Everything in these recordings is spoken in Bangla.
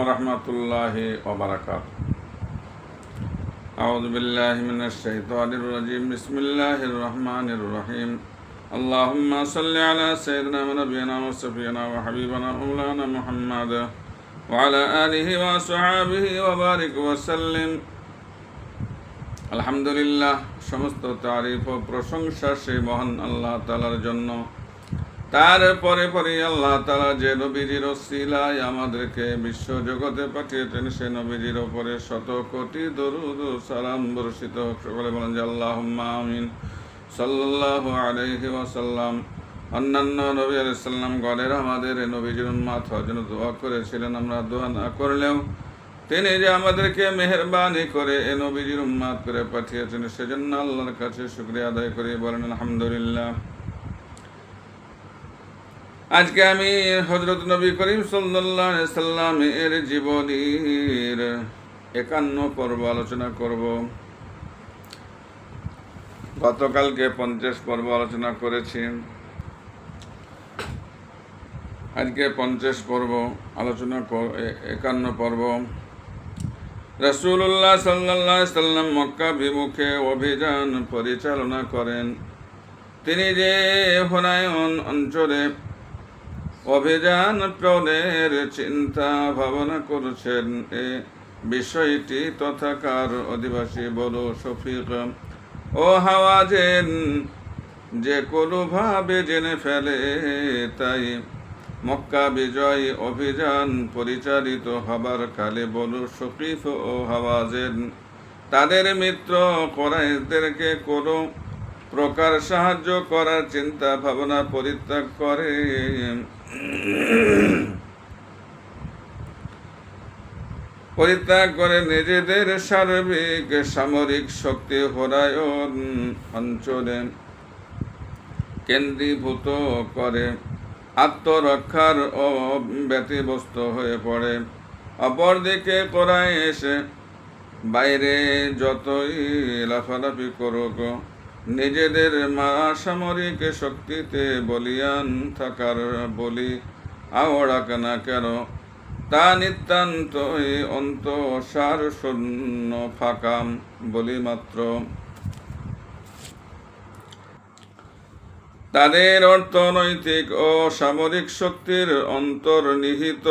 রহমতুল্লাহি ওয়া বারাকাতুহু। আউযু বিল্লাহি মিনাশ শাইতানির রাজিম। বিসমিল্লাহির রহমানির রহিম। আল্লাহুম্মা সাল্লি আলা সাইয়্যিদিনা ওয়া নাবিয়িনা ওয়া শাফিয়িনা ওয়া হাবিবানা মাওলানা মুহাম্মাদ ওয়া আলা আলিহি ওয়া আসহাবিহি ওয়া বারিক ওয়া সাল্লিম। আলহামদুলিল্লাহ, সমস্ত তারিফ ও প্রশংসা সেই মহান আল্লাহ তাআলার জন্য। তারপরে আল্লাহ তাআলা যে নবীজির ওসিলায় আমাদেরকে বিশ্ব জগতে পাঠিয়েছেন, সে নবীজির ওপরে শত কোটি দরুদ ও সালাম বর্ষিত হোক। সকলে বলেন যে আল্লাহুম্মা আমিন। সাল্লাল্লাহু আলাইহি ওয়াসাল্লাম। অন্যান্য নবী আলাইহিস সালাম গণের আমাদের নবীজির উম্মত হওয়ার জন্য দোয়া করেছিলেন। আমরা দোয়া না করলেও তিনি যে আমাদেরকে মেহেরবানি করে এ নবীজির উম্মত করে পাঠিয়েছেন, সেজন্য আল্লাহর কাছে শুকরিয়া আদায় করি। বলেন আলহামদুলিল্লাহ। আজকে আমি হযরত নবী করিম সাল্লাল্লাহু আলাইহি সাল্লাম এর জীবনীর 51 পর্ব আলোচনা করব। গতকালকে 50 পর্ব আলোচনা করেছি, আজকে 50 পর্ব আলোচনা 51 পর্ব। রাসূলুল্লাহ সাল্লাল্লাহু আলাইহি সাল্লাম মক্কা বিমুখে অভিযান পরিচালনা করেন। তিনি যে হুনাইন অঞ্চলে অভিযান প্রাণের চিন্তা ভাবনা করছেন, এ বিষয়টি তথাকার অধিবাসী বড় শফিক ও হাওয়াজেন যে কোনোভাবে জেনে ফেলে। তাই মক্কা বিজয় অভিযান পরিচালিত হবার কালে বনু শফিক ও হাওয়াজেন তাদের মিত্র কুরাইশদেরকে কোনো প্রকার সাহায্য করার চিন্তা ভাবনা পরিত্যাগ করে নিজেদের সার্বিক সামরিক শক্তি হুনাইন অঞ্চলে কেন্দ্রীভূত করে আত্মরক্ষার ও ব্যতিব্যস্ত হয়ে পড়ে। অপরদিকে কুরাইশ বাইরে যতই লাফালাফি করুক, নিজেদের সামরিক শক্তিতে বলিয়ান থাকার বলি আওড়াক না কেন, তা নিতান্তই অন্তঃসার শূন্য ফাঁকা বলি মাত্র। তাদের অর্থনৈতিক ও সামরিক শক্তির অন্তর্নিহিত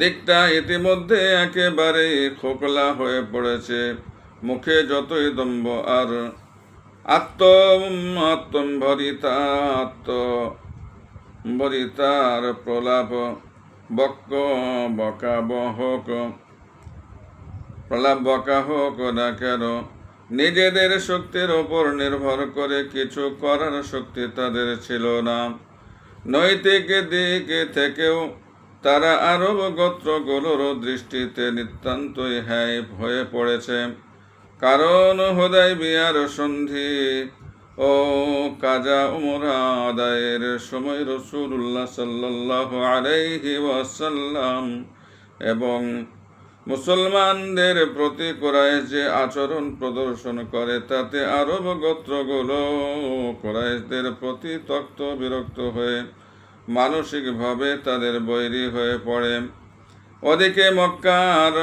দিকটা ইতিমধ্যে একেবারেই খোকলা হয়ে পড়েছে। মুখে যতই দম্ভ আর আত্মম্ভরিতার প্রলাপ বকা হোক না কেন, নিজেদের শক্তির ওপর নির্ভর করে কিছু করার শক্তি তাদের ছিল না। নৈতিক দিক থেকেও তারা আরব গোত্রগুলোর দৃষ্টিতে নিতান্তই হ্যায় হয়ে পড়েছে। কারণ হুদায়বিয়ার সন্ধি ও কাজা উমরা আদায়ের সময় রাসূলুল্লাহ সাল্লাল্লাহু আলাইহি ওয়াসাল্লাম এবং মুসলমানদের প্রতি কুরাইশ যে আচরণ প্রদর্শন করে, তাতে আরব গোত্রগুলো কুরাইশদের প্রতি তক্ত বিরক্ত হয়ে মানসিকভাবে তাদের বৈরী হয়ে পড়ে। ওদিকে মক্কার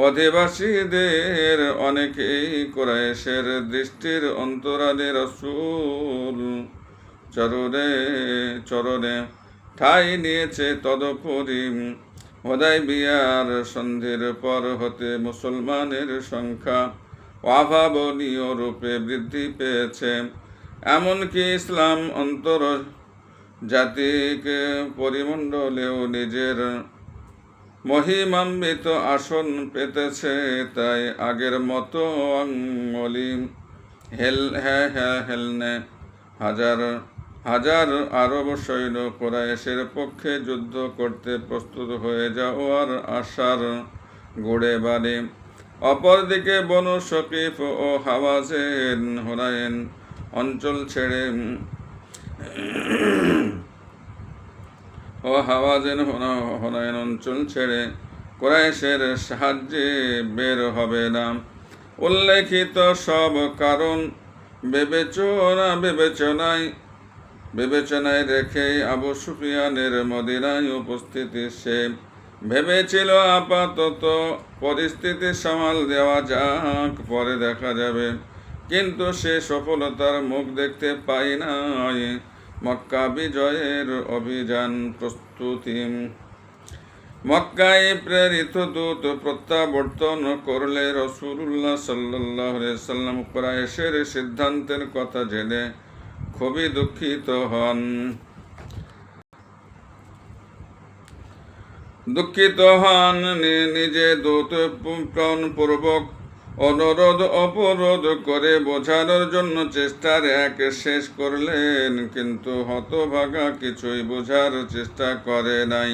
অধিবাসীদের অনেকেই কুরাইশের দৃষ্টির অন্তরালে রাসূল চরণে ঠাঁই নিয়েছে। তদুপরি হুদায়বিয়ার সন্ধির পর হতে মুসলমানের সংখ্যা অভাবনীয় রূপে বৃদ্ধি পেয়েছে। এমনকি ইসলাম অন্তর জাতিক পরিমণ্ডলেও নিজের মহিমান্বিত আসন পেতেছে। তাই আগের মতো অঙ্গলি হেলনে হাজার হাজার আরব সৈন্য কুরাইশের পক্ষে যুদ্ধ করতে প্রস্তুত হয়ে যাওয়ার আশার গুড়ে বাড়ে। অপরদিকে বনু শফিক ও হাওয়াজেন হুনাইন অঞ্চল ছেড়ে কুরাইশের সাহায্যে বের হবে না। উল্লেখিত সব কারণ বিবেচনায় বিবেচনায় রেখেই আবু সুফিয়ানের মদিনায় উপস্থিতি সে ভেবেছিল আপাতত পরিস্থিতি সামাল দেওয়া যাক, পরে দেখা যাবে। কিন্তু সে সফলতার মুখ দেখতে পাই নাই। মক্কা বিজয়ের অভিযান প্রস্তুতি। মক্কায় প্রেরিত দূত প্রত্যাবর্তন করলে রাসূলুল্লাহ সাল্লাল্লাহু আলাইহি সাল্লাম কুরাইশের সিদ্ধান্তের কথা জেনে খুবই দুঃখিত হন। নিজে দূত প্রাণপূর্বক অনুরোধ অপরোধ করে বোঝানোর জন্য চেষ্টার এক শেষ করলেন, কিন্তু হতভাগা কিছুই বোঝার চেষ্টা করে নাই।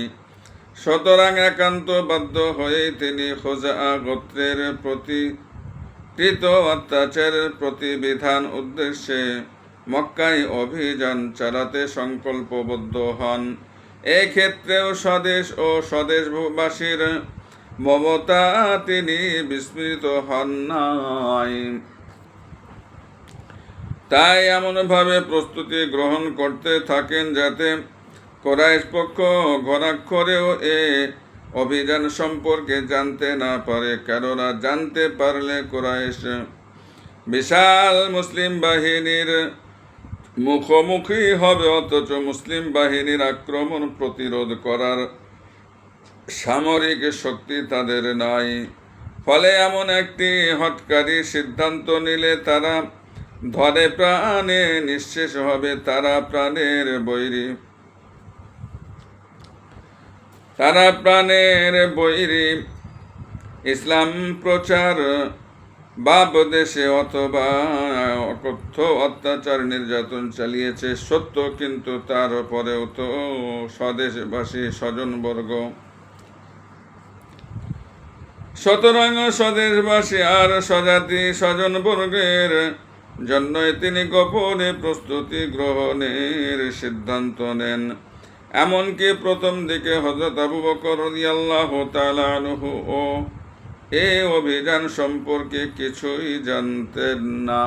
সুতরাং একান্ত বাধ্য হয়ে তিনি খুজাআ গোত্রের প্রতি কৃত অত্যাচারের প্রতিবিধান উদ্দেশ্যে মক্কায় অভিযান চালাতে সংকল্পবদ্ধ হন। এই ক্ষেত্রেও স্বদেশ ও স্বদেশবাসীর মমতা তিনি বিস্মৃত হন নাই। তাই এমনভাবে প্রস্তুতি গ্রহণ করতে থাকেন যাতে কুরাইশ পক্ষ ঘোরাক্ষরেও এ অভিযান সম্পর্কে জানতে না পারে, কেননা জানতে পারলে কুরাইশ বিশাল মুসলিম বাহিনীর মুখোমুখি হবে, অথচ মুসলিম বাহিনীর আক্রমণ প্রতিরোধ করার সামরিক শক্তি তাদের নাই। ফলে এমন একটি হঠকারী সিদ্ধান্ত নিলে তারা ধরে প্রাণে নিঃশেষ হবে। তারা প্রাণের বৈরী ইসলাম প্রচার বাপ দেশে অথবা অকথ্য অত্যাচার নির্যাতন চালিয়েছে সত্য, কিন্তু তার পরেও তো স্বদেশবাসী স্বজনবর্গ, সুতরাং স্বদেশবাসী আর স্বজাতি স্বজনবর্গের জন্যই তিনি গোপনে প্রস্তুতি গ্রহণের সিদ্ধান্ত নেন। এমনকি প্রথম দিকে হযরত আবু বকর রাদিয়াল্লাহু তাআলা আনহু ও এই অভিযান সম্পর্কে কিছুই জানতেন না।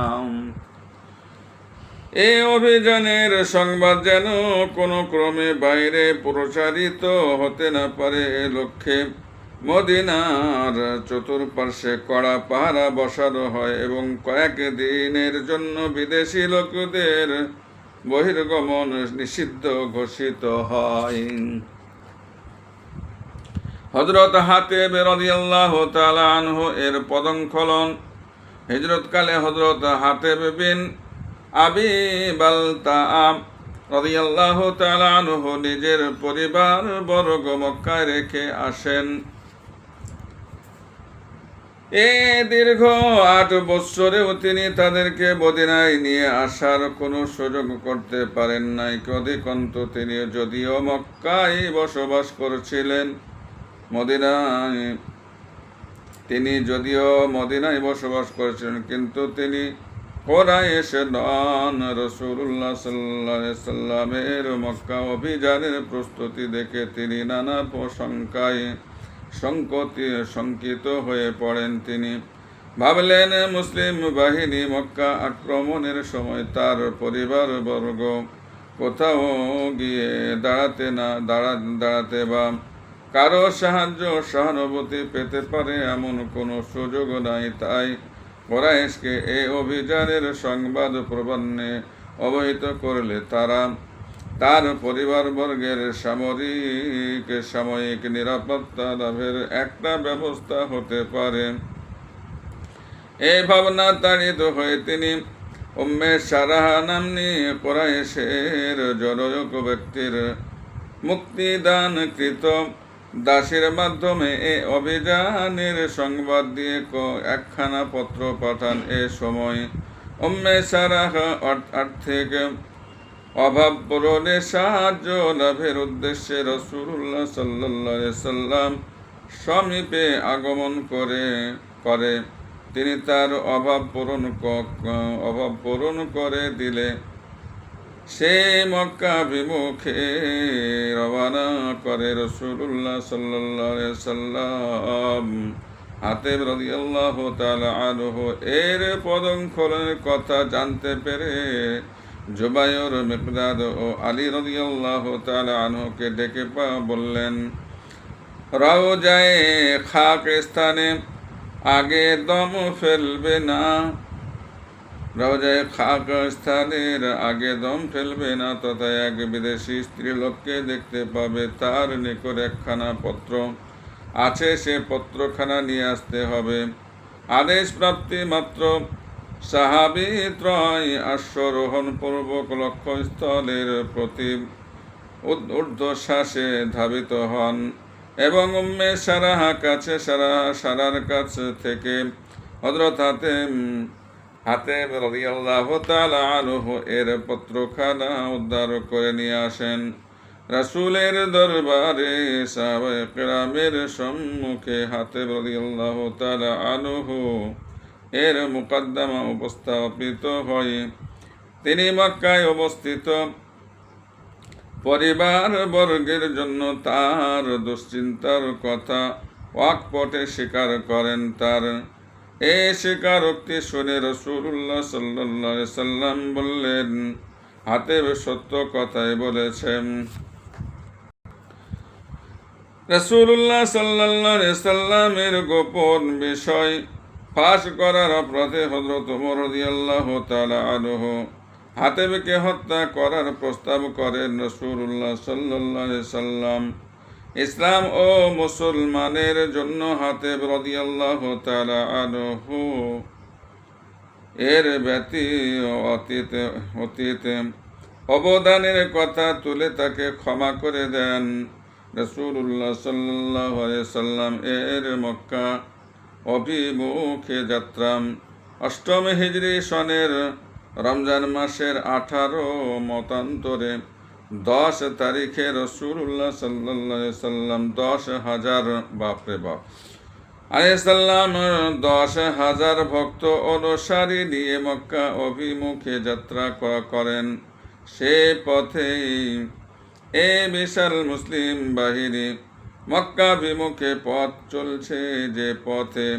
এই অভিযানের সংবাদ যেন কোনো ক্রমে বাইরে প্রচারিত হতে না পারে, এ লক্ষ্যে মদিনার চতুর্পার্শ্বে কড়া পাহারা বসানো হয় এবং কয়েক দিনের জন্য বিদেশি লোকদের বহির্গমন নিষিদ্ধ ঘোষিত হয়। হযরত হাতিব রাদিয়াল্লাহু তাআলা আনহু এর পদঙ্খলন। হিজরতকালে হযরত হাতিব বিন আবি বালতাআ রাদিয়াল্লাহু তাআলা আনহু নিজের পরিবার বর্গ মক্কায় রেখে আসেন। দীর্ঘ 8 বৎসরেও তিনি তাদেরকে মদিনায় নিয়ে আসার কোনো সুযোগ করতে পারেন নাই। অধিকন্তু তিনি যদিও মক্কায় বসবাস করছিলেন, কিন্তু তিনি কুরাইশ নন। রাসূলুল্লাহ সাল্লাল্লাহু আলাইহি সাল্লামের মক্কা অভিযানের প্রস্তুতি দেখে তিনি নানা শঙ্কায় শঙ্কিত হয়ে পড়েন। তিনি ভাবলেন, মুসলিম বাহিনী মক্কা আক্রমণের সময় তার পরিবারবর্গ কোথাও গিয়ে দাঁড়াতে বা কারো সাহায্য সহানুভূতি পেতে পারে এমন কোনো সুযোগ নাই। তাই কুরাইশকে এই অভিযানের সংবাদ প্রবান্নে অবহিত করলে তার পরিবারবর্গের সাময়িক নিরাপত্তা লাভের একটা ব্যবস্থা হতে পারে। এই ভাবনা তাড়িত হয়ে তিনি উম্মে সারাহা নাম্নী কুরাইশের জনৈক ব্যক্তির মুক্তিদানকৃত দাসীর মাধ্যমে এই অভিযানের সংবাদ দিয়ে একখানা পত্র পাঠান। এ সময় উম্মে সারাহা আর্থিক অভাব পূরণে সাহায্য লাভের উদ্দেশ্যে রাসূলুল্লাহ সাল্লাল্লাহু আলাইহি সাল্লাম সমীপে আগমন করে তিনি তার অভাব পূরণ করে দিলে সে মক্কাভিমুখে রওনা করে। রাসূলুল্লাহ সাল্লাল্লাহু আলাইহি সাল্লাম হাতিব রাদিয়াল্লাহু তাআলা আনহু এর পদঙ্খলনের কথা জানতে পেরে জুবাইর, মিকদাদ ও আলী রাদিয়াল্লাহু তাআলা আনহুকে ডেকে বললেন, রওজায়ে খাক স্থানে আগে দম ফেলবে না, রওজায়ে খাক স্থানের আগে দম ফেলবে না, তথা এক বিদেশি স্ত্রীলোককে দেখতে পাবে, তার নিকট একখানা পত্র আছে, সে পত্রখানা নিয়ে আসতে হবে। আদেশ প্রাপ্তি মাত্র সাহাবী ত্রয় আশ্বারোহণ পূর্বক লক্ষ্যস্থলের প্রতি ঊর্ধ্বশ্বাসে ধাবিত হন এবং উম্মে সারার কাছ থেকে হযরত হাতেম রাদিয়াল্লাহু তাআলা আনহু এর পত্রখানা উদ্ধার করে নিয়ে আসেন। রাসূলের দরবারে সাহাবায়ে কেরামের সম্মুখে হাতেম রাদিয়াল্লাহু তাআলা আনহু এর মুকদ্দমা উপস্থাপিত হয়। তিনি মক্কায় অবস্থিত পরিবার বর্গের জন্য তার দুশ্চিন্তার কথা ওয়াকপটে স্বীকার করেন। তার এই স্বীকারোক্তি শুনে রাসূলুল্লাহ সাল্লাল্লাহু আলাইহি সাল্লাম বললেন, হাতেম সত্য কথাই বলেছেন। রাসূলুল্লাহ সাল্লাল্লাহু আলাইহি সাল্লামের গোপন বিষয় ফাঁস করার অপরাধে হযরত ওমর রাদিয়াল্লাহু তাআলা আনহু হাতেমকে হত্যা করার প্রস্তাব করেন। রাসূলুল্লাহ সাল্লাল্লাহু আলাইহি সাল্লাম ইসলাম ও মুসলমানের জন্য হাতেম রাদিয়াল্লাহু তাআলা আনহু এর অতীতে অবদানের কথা তুলে তাকে ক্ষমা করে দেন। রাসূলুল্লাহ সাল্লাল্লাহু আলাইহি সাল্লাম এর মক্কা অভিমুখে যাত্রা ৮ম হিজরি সনের রমজান মাসের 18 মতান্তরে 10 তারিখে রাসূলুল্লাহ সাল্লাল্লাহু আলাইহি সাল্লাম 10,000 আলাইহিস সালাম 10,000 ভক্ত অনুসারী নিয়ে মক্কা অভিমুখে যাত্রা করেন। সে পথেই এ বিশাল মুসলিম বাহিনী মক্কা বিমুখে পথ চলছে, যে পথে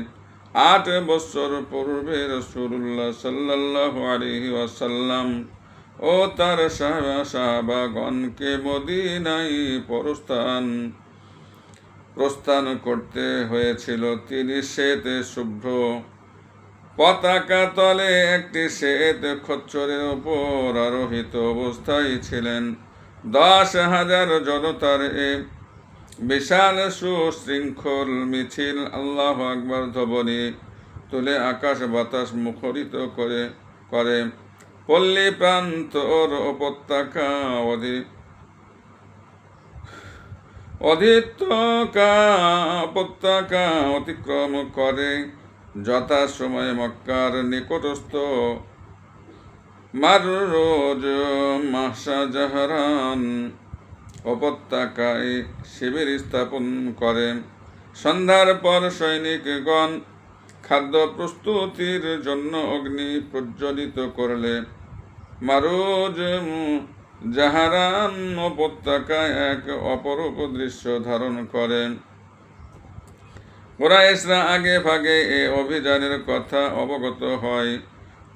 8 বছর পূর্বে রাসূলুল্লাহ সাল্লাল্লাহু আলাইহি ওয়াসাল্লাম ও তার সাহাবাগণকে মদিনায় প্রস্থান করতে হয়েছিল। তিনি শ্বেত শুভ্র পতাকা তলে একটি শ্বেত খচ্চরের উপর আরোহিত অবস্থায় ছিলেন। 10,000 জনতার এ বিশাল সুশৃঙ্খল মিছিল আল্লাহু আকবার ধ্বনি তুলে আকাশ বাতাস মুখরিত করে পল্লী প্রান্তর উপত্যকা উপত্যকা অতিক্রম করে যথাসময়ে মক্কার নিকটস্থ মাররোজ মাহশাজাহরান উপত্যকায় শিবির স্থাপন করে। সন্ধ্যার পর সৈনিকগণ খাদ্য প্রস্তুতির জন্য অগ্নি প্রজ্বলিত করলে মারুজ জাহারান উপত্যকায় এক অপরূপ দৃশ্য ধারণ করে। কুরাইশরা আগে ভাগে এ অভিযানের কথা অবগত হয়,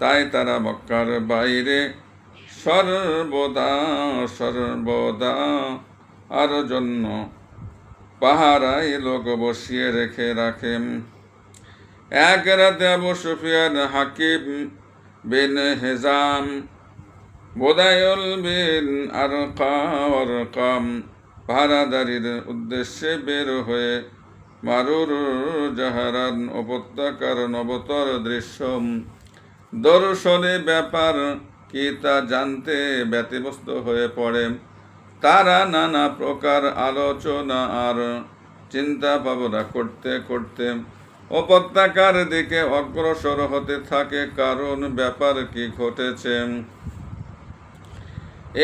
তাই তারা মক্কার বাইরে সর্বদা আর জন্য পাহারায় লোক বসিয়ে রাখেন। এক রাতে আবু সুফিয়ান, হাকিম বিন হিজাম, বুদায়ুল বিন আরকাম পাহারাদারির উদ্দেশ্যে বের হয়ে মারুর জাহারান উপত্যকার নবতর দৃশ্য দর্শনে ব্যাপার কি তা জানতে ব্যতিব্যস্ত হয়ে পড়ে। তারা নানা প্রকার আলোচনা আর চিন্তা ভাবনা করতে করতে উপত্যকার দিকে অগ্রসর হতে থাকে, কারণ ব্যাপার কি ঘটেছে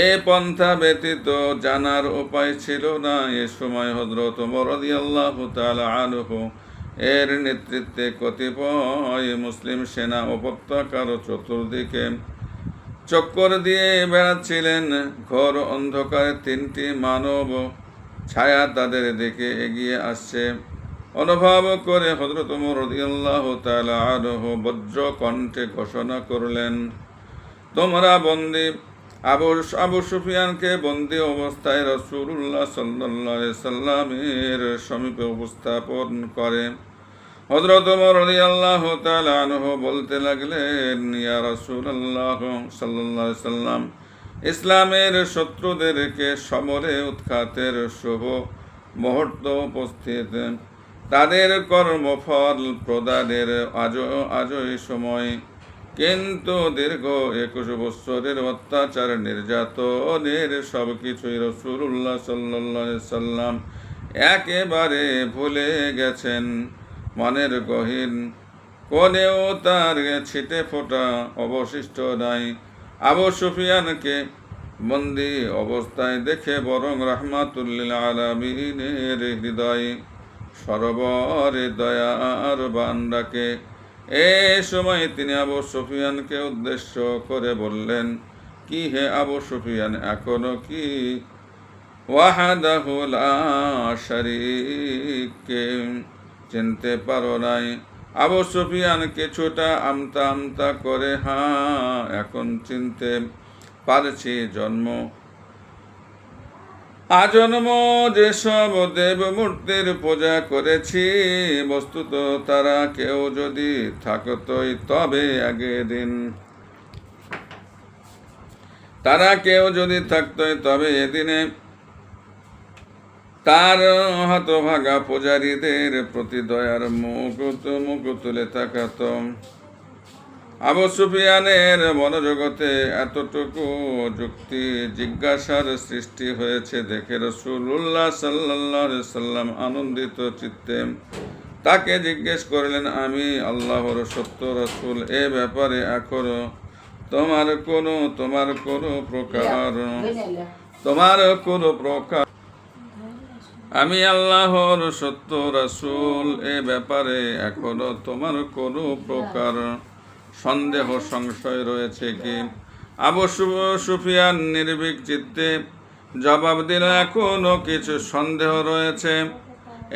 এ পন্থা ব্যতীত জানার উপায় ছিল না। এ সময় হযরত ওমর রাদিয়াল্লাহু তাআলা আনহু এর নেতৃত্বে কতিপয় মুসলিম সেনা উপত্যকার চতুর্দিকে চক্কর দিয়ে বেড়াচ্ছিলেন। ঘোর অন্ধকারে 3টি মানব ছায়া তাদের দিকে এগিয়ে আসছে অনুভব করে হযরত ওমর রাদিয়াল্লাহু তাআলা আনহু বজ্র কণ্ঠে ঘোষণা করলেন, তোমরা বন্দী আবু সুফিয়ানকে বন্দী অবস্থায় রাসূলুল্লাহ সাল্লাল্লাহু আলাইহি সাল্লামের সমীপে উপস্থাপন করে। হযরত ওমর রাদিয়াল্লাহু তাআলা আনহু বলতে লাগলেন, ইয়া রাসূলুল্লাহ সাল্লাল্লাহু আলাইহি সাল্লাম, ইসলামের শত্রুদেরকে সমরে উৎখাতের শুভ মুহূর্ত উপস্থিত, তাদের কর্মফল প্রদানের আজই সময়। কিন্তু দীর্ঘ 21 বছরের অত্যাচার নির্যাতনের সব কিছুই রাসূলুল্লাহ সাল্লাল্লাহু আলাইহি সাল্লাম একেবারে ভুলে গেছেন। মনের গহীন কোণেও তার ছিটে ফোঁটা অবশিষ্ট নাই। আবু সুফিয়ানকে বন্দী অবস্থায় দেখে বরং রাহমাতুল লিল আলামিনের হৃদয় সরোবরে দয়ার বান্দাকে। এই সময় তিনি আবু সুফিয়ানকে উদ্দেশ্য করে বললেন, কি হে আবু সুফিয়ান, এখনো কি ওয়াহদাহু লা শারীককে চিনতে পারো নাই? আবু সুফিয়ান কিছুটা আমতা আমতা করে, হ্যাঁ এখন চিনতে পারছি। আজন্ম যেসব দেব মূর্তির পূজা করেছি, বস্তুত তারা কেউ যদি থাকতই তবে এদিনে তার হতভাগা পূজারীদের প্রতি দয়ার মুখ তুলে তাকাত। আবু সুফিয়ানের মনোজগতে এতটুকু যুক্তি জিজ্ঞাসার সৃষ্টি হয়েছে দেখে রাসূলুল্লাহ সাল্লাল্লাহু আলাইহি সাল্লাম আনন্দিত চিত্তে তাকে জিজ্ঞেস করলেন, আমি আল্লাহর সত্য রাসূল, এ ব্যাপারে এখনো তোমার কোনো প্রকার আমি আল্লাহর সত্য রাসূল, এ ব্যাপারে এখনো তোমার কোনো প্রকার সন্দেহ সংশয় রয়েছে কি? আবু সুফিয়ান নির্ভীক চিত্তে জবাব দিল, এখনো কিছু সন্দেহ রয়েছে।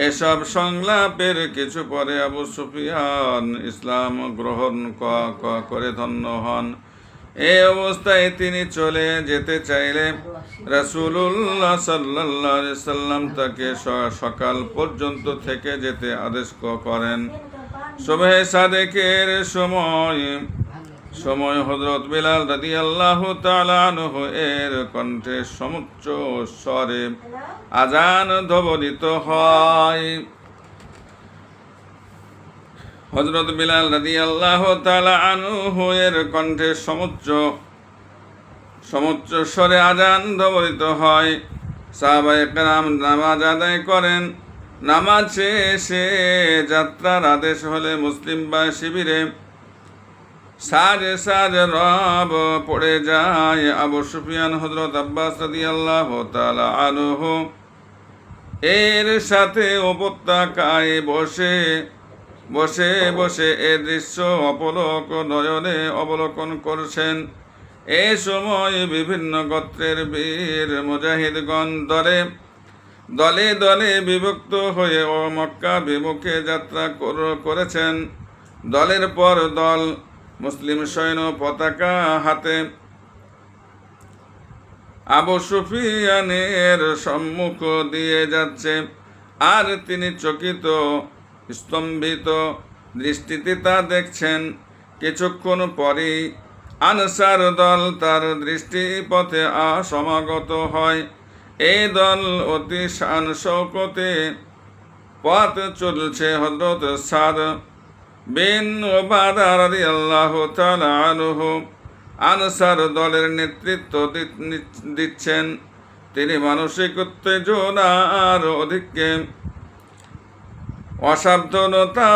এসব সংলাপের কিছু পরে আবু সুফিয়ান ইসলাম গ্রহণ করে ধন্য হন। এই অবস্থায় তিনি চলে যেতে চাইলে রাসূলুল্লাহ সাল্লাল্লাহু আলাইহি সাল্লাম তাকে সকাল পর্যন্ত থেকে যেতে আদেশ করেন। সুবহে সাদেকের সময় হযরত বিলাল রাদিয়াল্লাহু তাআলা আনহু এর কণ্ঠে সমুচ্চ স্বরে আযান ধ্বনিত হয়। হযরত বিলাল রাদিয়াল্লাহু তাআলা আনহু এর কণ্ঠে সমুচ্চ স্বরে আযান ধ্বনিত হয়। সাহাবায়ে কেরাম নামাজ আদায় করেন। নামাজ শেষে যাত্রার আদেশ হলে মুসলিম বা শিবিরে সাজ রব পড়ে যায়। আবু সুফিয়ান হযরত আব্বাস রাদিয়াল্লাহু তাআলা আনহু এর সাথে উপত্যকায় বসে এ দৃশ্য নয়নে অবলোকন করছেন। এই সময় বিভিন্ন গোত্রের বীর মুজাহিদগণ দলে বিভক্ত হয়ে মক্কা বিমুখে যাত্রা করেছেন। দলের পর দল মুসলিম সৈন্য পতাকা হাতে আবু সুফিয়ানের সম্মুখ দিয়ে যাচ্ছে, আর তিনি চকিত স্তম্ভিত দৃষ্টিতে তা দেখছেন। কিছুক্ষণ পরেই আনসার দল তার দৃষ্টিপথে সমাগত হয়। এই দল অতি শান শৌকতে পথ চলছে। হযরত সাদ বিন উবাদা রাদিয়াল্লাহু তাআলা আনহু আনসার দলের নেতৃত্ব দিচ্ছেন। তিনি মানসিক উত্তেজনার অধিক্যে অসাবধানতা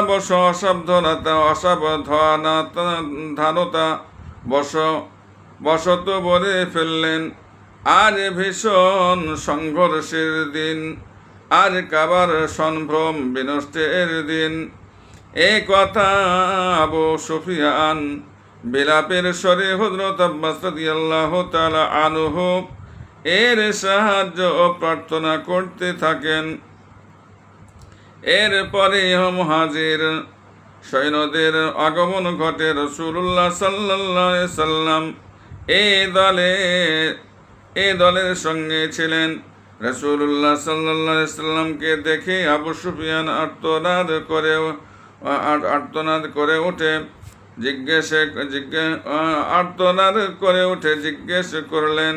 বশত বলে ফেললেন, আজ ভীষণ সংঘর্ষের দিন, আজ কাবার সম্ভ্রম বিনষ্টের দিন। এই কথা আবু সুফিয়ান বিলাপের স্বরে হযরত আব্বাস রাদিয়াল্লাহু তাআলা আনহু এর সাহায্য ও প্রার্থনা করতে থাকেন। এরপরে মুহাজির সৈন্যদের আগমন ঘটে। রাসূলুল্লাহ সাল্লাল্লাহু আলাইহি সাল্লাম এই দলের সঙ্গে ছিলেন। রাসূলুল্লাহ সাল্লাল্লাহু আলাইহি সাল্লামকে দেখে আবু সুফিয়ান আর্তনাদ করে উঠে জিজ্ঞেস করলেন,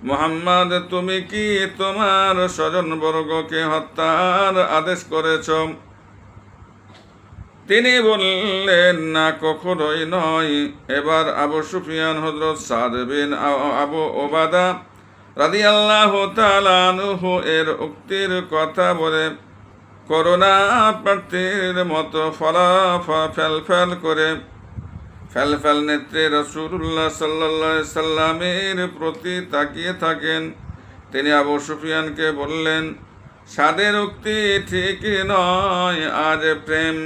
মুহাম্মদ, তুমি কি তোমার স্বজনবর্গকে হত্যার আদেশ করেছ? তিনি বললেন, না, কখনোই নয়। এবার আবু সুফিয়ান হযরত সাদ বিন আবু ওবাদা রাদিয়াল্লাহু তাআলা আনহু এর উক্তির কথা বলে করুণা প্রার্থীর মতো ফেলফেল নেত্রে রাসূলুল্লাহ সাল্লাল্লাহু আলাইহি সাল্লামের প্রতি তাকিয়ে থাকেন। তিনি আবু সুফিয়ানকে বললেন, সাদের উক্তি ঠিক নয়, আজ প্রেম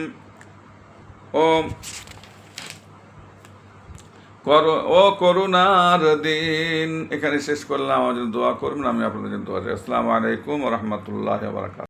ও করুণার দিন। এখানে শেষ করলাম। আমাদের দোয়া করবেন, আমি আপনাদের জন্য দোয়া চাই। আসসালামু আলাইকুম ওয়া রাহমাতুল্লাহি ওয়া বারাকাতুহু।